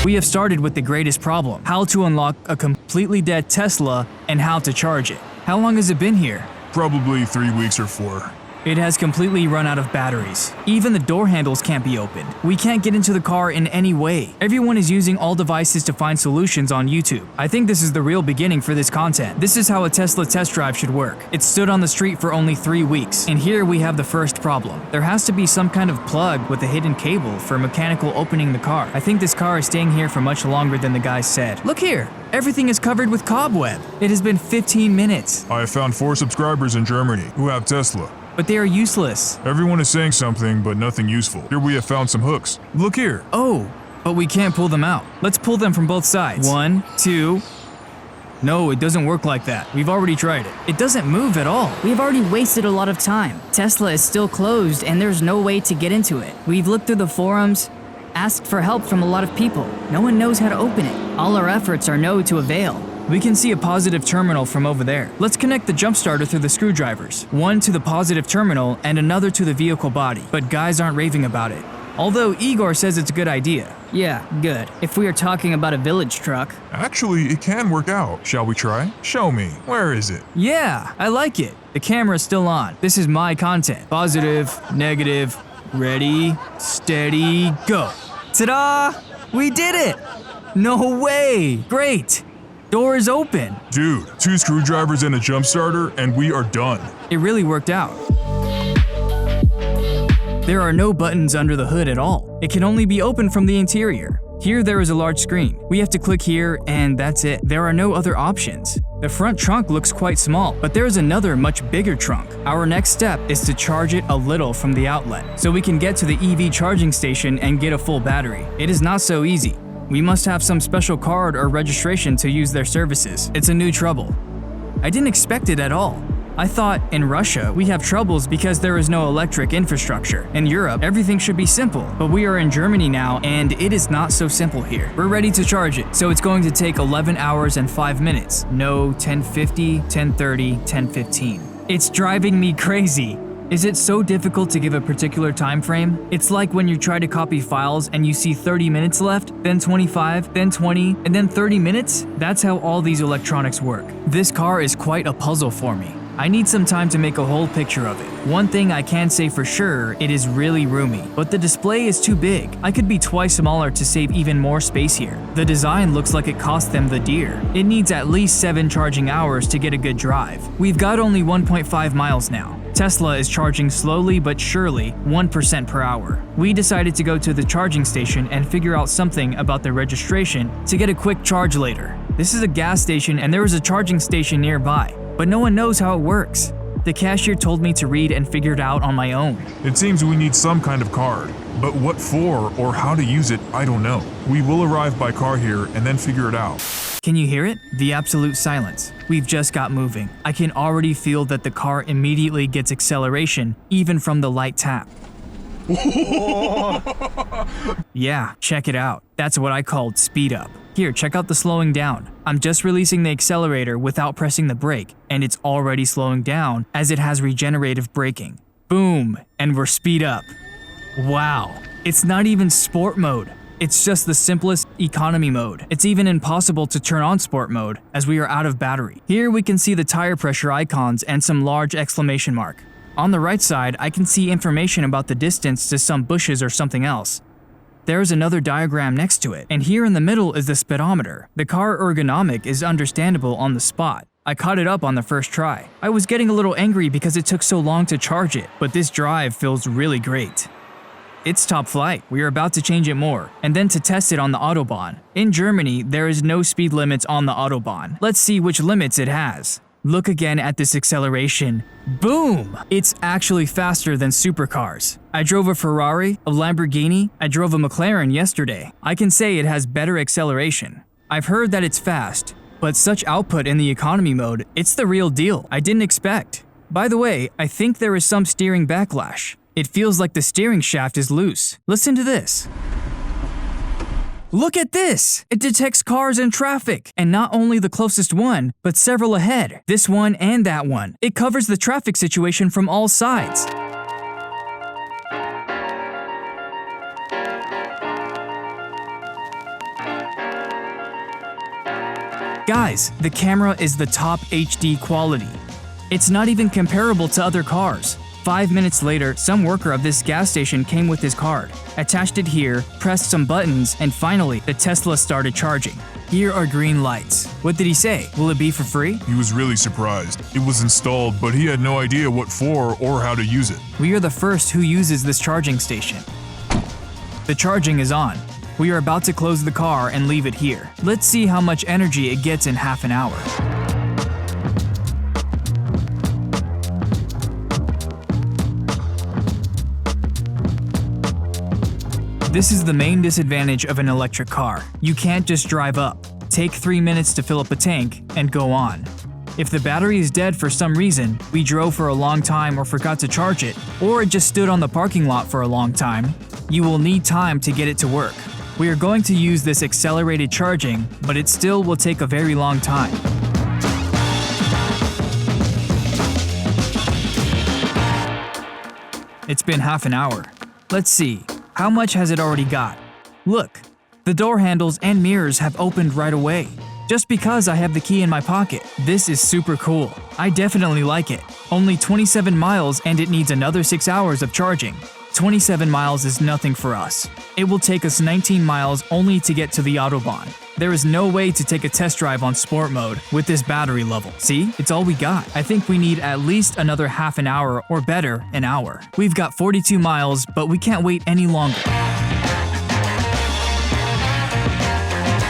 We have started with the greatest problem: how to unlock a completely dead Tesla and how to charge it. How long has it been here? Probably 3 weeks or 4. It has completely run out of batteries. Even the door handles can't be opened. We can't get into the car in any way. Everyone is using all devices to find solutions on YouTube. I think this is the real beginning for this content. This is how a Tesla test drive should work. It stood on the street for only 3 weeks. And here we have the first problem. There has to be some kind of plug with a hidden cable for mechanical opening the car. I think this car is staying here for much longer than the guys said. Look here! Everything is covered with cobweb. It has been 15 minutes. I have found 4 subscribers in Germany who have Tesla. But they are useless. Everyone is saying something, but nothing useful. Here we have found some hooks. Look here. Oh, but we can't pull them out. Let's pull them from both sides. 1, 2. No, it doesn't work like that. We've already tried it. It doesn't move at all. We've already wasted a lot of time. Tesla is still closed and there's no way to get into it. We've looked through the forums, asked for help from a lot of people. No one knows how to open it. All our efforts are no to avail. We can see a positive terminal from over there. Let's connect the jump starter through the screwdrivers. One to the positive terminal and another to the vehicle body. But guys aren't raving about it. Although Igor says it's a good idea. Yeah, good. If we are talking about a village truck. Actually, it can work out. Shall we try? Show me. Where is it? Yeah, I like it. The camera's still on. This is my content. Positive, negative, ready, steady, go. Ta-da! We did it! No way! Great! Door is open. Dude, 2 screwdrivers and a jump starter, and we are done. It really worked out. There are no buttons under the hood at all. It can only be opened from the interior. Here there is a large screen. We have to click here and that's it. There are no other options. The front trunk looks quite small, but there is another much bigger trunk. Our next step is to charge it a little from the outlet, so we can get to the EV charging station and get a full battery. It is not so easy. We must have some special card or registration to use their services. It's a new trouble. I didn't expect it at all. I thought in Russia we have troubles because there is no electric infrastructure. In Europe, everything should be simple, but we are in Germany now and it is not so simple here. We're ready to charge it, so it's going to take 11 hours and 5 minutes. No, 10:50, 10:30, 10:15. It's driving me crazy. Is it so difficult to give a particular time frame? It's like when you try to copy files and you see 30 minutes left, then 25, then 20, and then 30 minutes? That's how all these electronics work. This car is quite a puzzle for me. I need some time to make a whole picture of it. One thing I can say for sure, it is really roomy, but the display is too big. I could be twice smaller to save even more space here. The design looks like it cost them the deer. It needs at least 7 charging hours to get a good drive. We've got only 1.5 miles now. Tesla is charging slowly but surely, 1% per hour. We decided to go to the charging station and figure out something about the registration to get a quick charge later. This is a gas station and there is a charging station nearby, but no one knows how it works. The cashier told me to read and figure it out on my own. It seems we need some kind of card, but what for or how to use it, I don't know. We will arrive by car here and then figure it out. Can you hear it? The absolute silence. We've just got moving. I can already feel that the car immediately gets acceleration, even from the light tap. Yeah, check it out. That's what I called speed up. Here, check out the slowing down. I'm just releasing the accelerator without pressing the brake, and it's already slowing down as it has regenerative braking. Boom, and we're speed up. Wow, it's not even sport mode. It's just the simplest economy mode. It's even impossible to turn on sport mode as we are out of battery. Here we can see the tire pressure icons and some large exclamation mark. On the right side, I can see information about the distance to some bushes or something else. There's another diagram next to it, and here in the middle is the speedometer. The car ergonomic is understandable on the spot. I caught it up on the first try. I was getting a little angry because it took so long to charge it, but this drive feels really great. It's top flight. We are about to change it more, and then to test it on the Autobahn. In Germany, there is no speed limits on the Autobahn. Let's see which limits it has. Look again at this acceleration. Boom! It's actually faster than supercars. I drove a Ferrari, a Lamborghini, I drove a McLaren yesterday. I can say it has better acceleration. I've heard that it's fast, but such output in the economy mode, it's the real deal. I didn't expect. By the way, I think there is some steering backlash. It feels like the steering shaft is loose. Listen to this. Look at this! It detects cars and traffic, and not only the closest one, but several ahead. This one and that one. It covers the traffic situation from all sides. Guys, the camera is the top HD quality. It's not even comparable to other cars. 5 minutes later, some worker of this gas station came with his card, attached it here, pressed some buttons, and finally, the Tesla started charging. Here are green lights. What did he say? Will it be for free? He was really surprised. It was installed, but he had no idea what for or how to use it. We are the first who uses this charging station. The charging is on. We are about to close the car and leave it here. Let's see how much energy it gets in half an hour. This is the main disadvantage of an electric car. You can't just drive up, take 3 minutes to fill up a tank, and go on. If the battery is dead for some reason, we drove for a long time or forgot to charge it, or it just stood on the parking lot for a long time, you will need time to get it to work. We are going to use this accelerated charging, but it still will take a very long time. It's been half an hour. Let's see. How much has it already got? Look, the door handles and mirrors have opened right away. Just because I have the key in my pocket. This is super cool. I definitely like it. Only 27 miles and it needs another 6 hours of charging. 27 miles is nothing for us. It will take us 19 miles only to get to the Autobahn. There is no way to take a test drive on sport mode with this battery level. See, it's all we got. I think we need at least another half an hour or better, an hour. We've got 42 miles, but we can't wait any longer.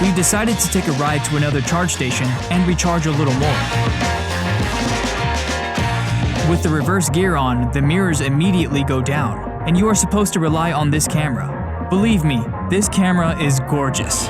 We've decided to take a ride to another charge station and recharge a little more. With the reverse gear on, the mirrors immediately go down, and you are supposed to rely on this camera. Believe me, this camera is gorgeous.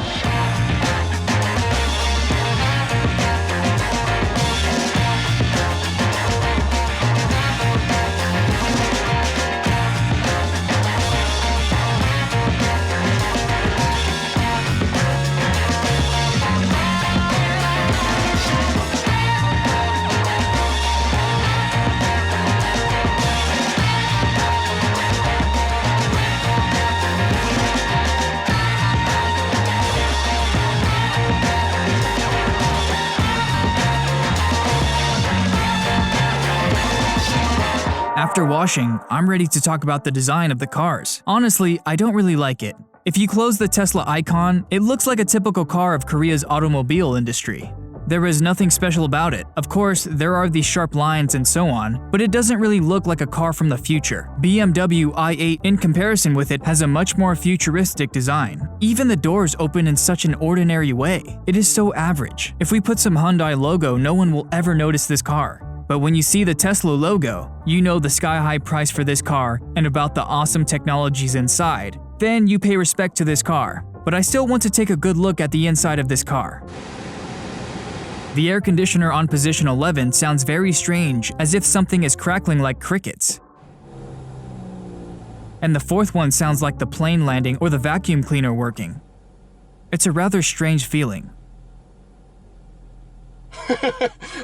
After washing, I'm ready to talk about the design of the cars. Honestly, I don't really like it. If you close the Tesla icon, it looks like a typical car of Korea's automobile industry. There is nothing special about it. Of course, there are these sharp lines and so on, but it doesn't really look like a car from the future. BMW i8, in comparison with it, has a much more futuristic design. Even the doors open in such an ordinary way. It is so average. If we put some Hyundai logo, no one will ever notice this car. But when you see the Tesla logo, you know the sky-high price for this car and about the awesome technologies inside. Then you pay respect to this car. But I still want to take a good look at the inside of this car. The air conditioner on position 11 sounds very strange, as if something is crackling like crickets. And the fourth one sounds like the plane landing or the vacuum cleaner working. It's a rather strange feeling.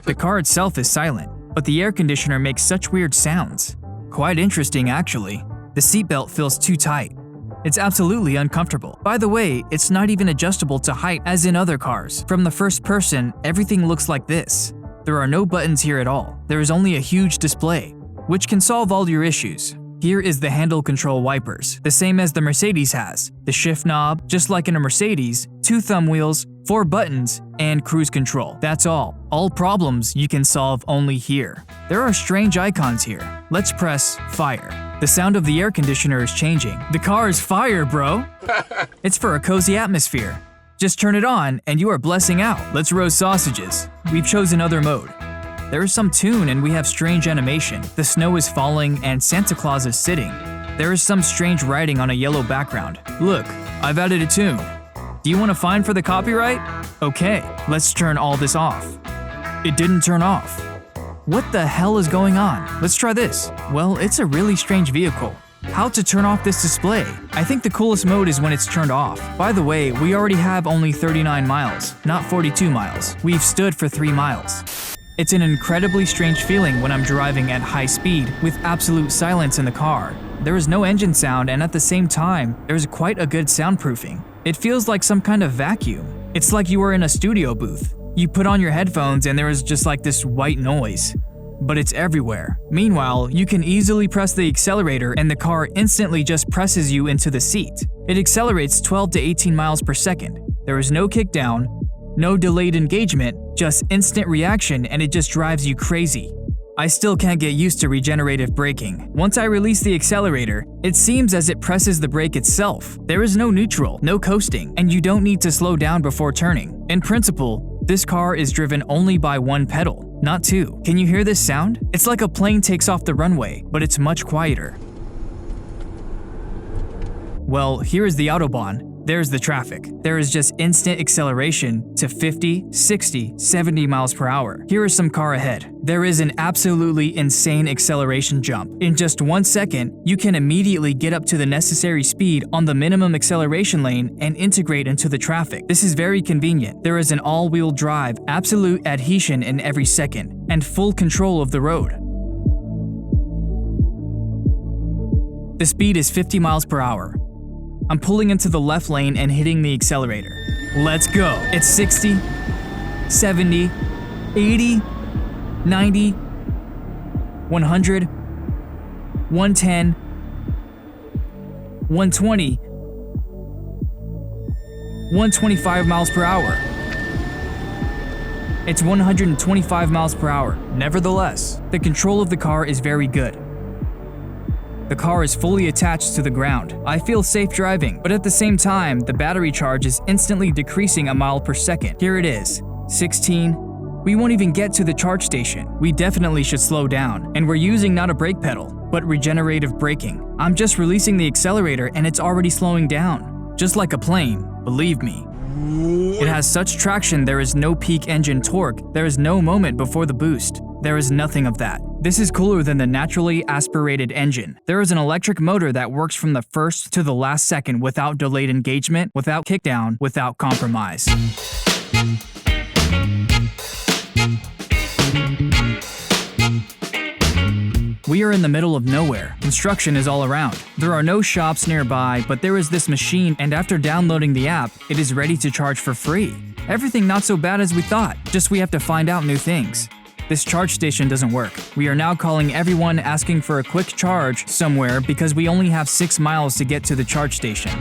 The car itself is silent, but the air conditioner makes such weird sounds. Quite interesting, actually. The seatbelt feels too tight. It's absolutely uncomfortable. By the way, it's not even adjustable to height as in other cars. From the first person, everything looks like this. There are no buttons here at all. There is only a huge display, which can solve all your issues. Here is the handle control wipers, the same as the Mercedes has. The shift knob, just like in a Mercedes, 2 thumb wheels, 4 buttons, and cruise control. That's all. All problems you can solve only here. There are strange icons here. Let's press fire. The sound of the air conditioner is changing. The car is fire, bro! It's for a cozy atmosphere. Just turn it on and you are blessing out. Let's roast sausages. We've chosen other mode. There is some tune and we have strange animation. The snow is falling and Santa Claus is sitting. There is some strange writing on a yellow background. Look, I've added a tune. Do you want to fine for the copyright? Okay, let's turn all this off. It didn't turn off. What the hell is going on? Let's try this. Well, it's a really strange vehicle. How to turn off this display? I think the coolest mode is when it's turned off. By the way, we already have only 39 miles, not 42 miles. We've stood for 3 miles. It's an incredibly strange feeling when I'm driving at high speed with absolute silence in the car. There is no engine sound and at the same time, there's quite a good soundproofing. It feels like some kind of vacuum. It's like you are in a studio booth. You put on your headphones and there is just like this white noise. But it's everywhere. Meanwhile, you can easily press the accelerator and the car instantly just presses you into the seat. It accelerates 12 to 18 miles per second. There is no kickdown, no delayed engagement, just instant reaction, and it just drives you crazy. I still can't get used to regenerative braking. Once I release the accelerator, it seems as it presses the brake itself. There is no neutral, no coasting, and you don't need to slow down before turning. In principle, this car is driven only by one pedal, not two. Can you hear this sound? It's like a plane takes off the runway, but it's much quieter. Well, here is the Autobahn. There's the traffic. There is just instant acceleration to 50, 60, 70 miles per hour. Here is some car ahead. There is an absolutely insane acceleration jump. In just 1 second, you can immediately get up to the necessary speed on the minimum acceleration lane and integrate into the traffic. This is very convenient. There is an all-wheel drive, absolute adhesion in every second, and full control of the road. The speed is 50 miles per hour. I'm pulling into the left lane and hitting the accelerator. Let's go. It's 60, 70, 80, 90, 100, 110, 120, 125 miles per hour. It's 125 miles per hour. Nevertheless, the control of the car is very good. The car is fully attached to the ground. I feel safe driving, but at the same time, the battery charge is instantly decreasing a mile per second. Here it is, 16. We won't even get to the charge station. We definitely should slow down, and we're using not a brake pedal, but regenerative braking. I'm just releasing the accelerator and it's already slowing down. Just like a plane, believe me. It has such traction there is no peak engine torque, there is no moment before the boost. There is nothing of that. This is cooler than the naturally aspirated engine. There is an electric motor that works from the first to the last second without delayed engagement, without kickdown, without compromise. We are in the middle of nowhere. Construction is all around. There are no shops nearby, but there is this machine, and after downloading the app, it is ready to charge for free. Everything not so bad as we thought, just we have to find out new things. This charge station doesn't work. We are now calling everyone asking for a quick charge somewhere because we only have 6 miles to get to the charge station.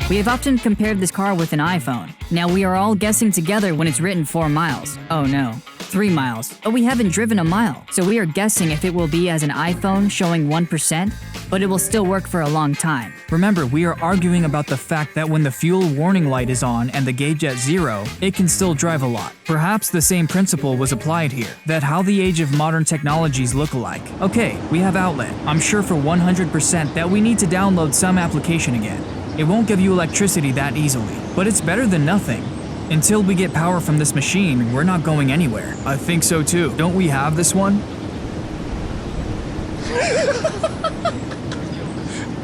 We have often compared this car with an iPhone. Now we are all guessing together when it's written 4 miles. Oh no, 3 miles. But we haven't driven a mile, so we are guessing if it will be as an iPhone showing 1%, but it will still work for a long time. Remember, we are arguing about the fact that when the fuel warning light is on and the gauge at 0, it can still drive a lot. Perhaps the same principle was applied here, that how the age of modern technologies look alike. Okay, we have outlet. I'm sure for 100% that we need to download some application again. It won't give you electricity that easily, but it's better than nothing. Until we get power from this machine, we're not going anywhere. I think so too. Don't we have this one?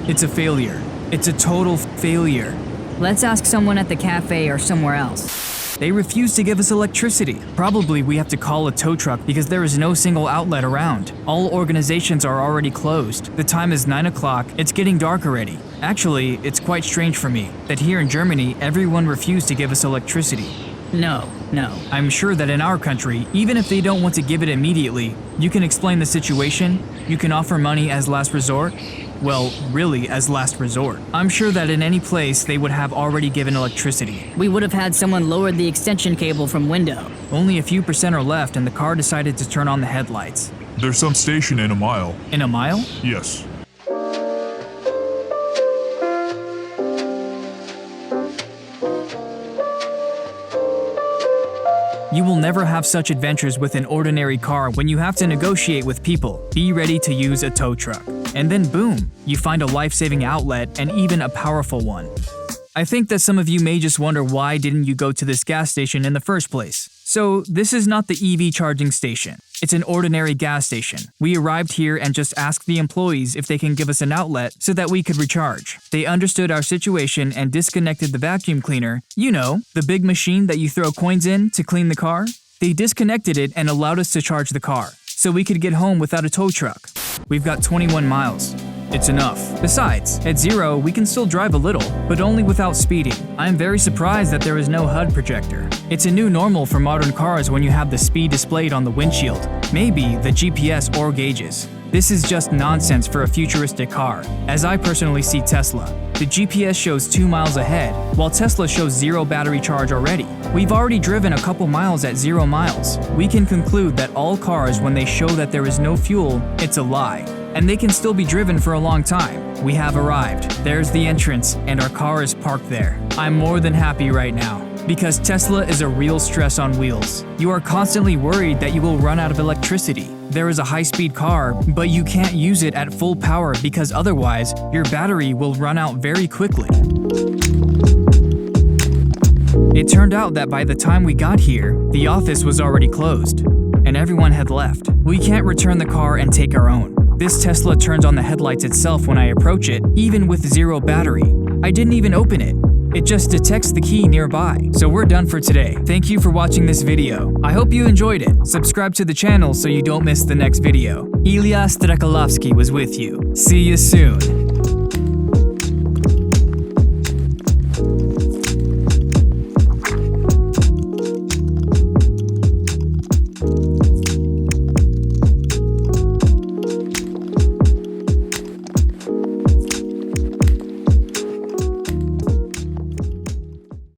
It's a failure. It's a total failure. Let's ask someone at the cafe or somewhere else. They refuse to give us electricity. Probably we have to call a tow truck because there is no single outlet around. All organizations are already closed. The time is 9 o'clock. It's getting dark already. Actually, it's quite strange for me that here in Germany, everyone refused to give us electricity. No. I'm sure that in our country, even if they don't want to give it immediately, you can explain the situation, you can offer money as last resort. Well, really as last resort. I'm sure that in any place they would have already given electricity. We would have had someone lower the extension cable from window. Only a few percent are left and the car decided to turn on the headlights. There's some station in a mile. In a mile? Yes. You will never have such adventures with an ordinary car when you have to negotiate with people. Be ready to use a tow truck. And then boom, you find a life-saving outlet and even a powerful one. I think that some of you may just wonder why didn't you go to this gas station in the first place. So this is not the EV charging station. It's an ordinary gas station. We arrived here and just asked the employees if they can give us an outlet so that we could recharge. They understood our situation and disconnected the vacuum cleaner. You know, the big machine that you throw coins in to clean the car? They disconnected it and allowed us to charge the car, so we could get home without a tow truck. We've got 21 miles. It's enough. Besides, at 0, we can still drive a little, but only without speeding. I am very surprised that there is no HUD projector. It's a new normal for modern cars when you have the speed displayed on the windshield. Maybe the GPS or gauges. This is just nonsense for a futuristic car. As I personally see Tesla, the GPS shows 2 miles ahead, while Tesla shows 0 battery charge already. We've already driven a couple miles at 0 miles. We can conclude that all cars, when they show that there is no fuel, it's a lie, and they can still be driven for a long time. We have arrived. There's the entrance, and our car is parked there. I'm more than happy right now, because Tesla is a real stress on wheels. You are constantly worried that you will run out of electricity. There is a high-speed car, but you can't use it at full power because otherwise, your battery will run out very quickly. It turned out that by the time we got here, the office was already closed, and everyone had left. We can't return the car and take our own. This Tesla turns on the headlights itself when I approach it, even with 0 battery. I didn't even open it. It just detects the key nearby. So we're done for today. Thank you for watching this video. I hope you enjoyed it. Subscribe to the channel so you don't miss the next video. Ilya Strekal was with you. See you soon.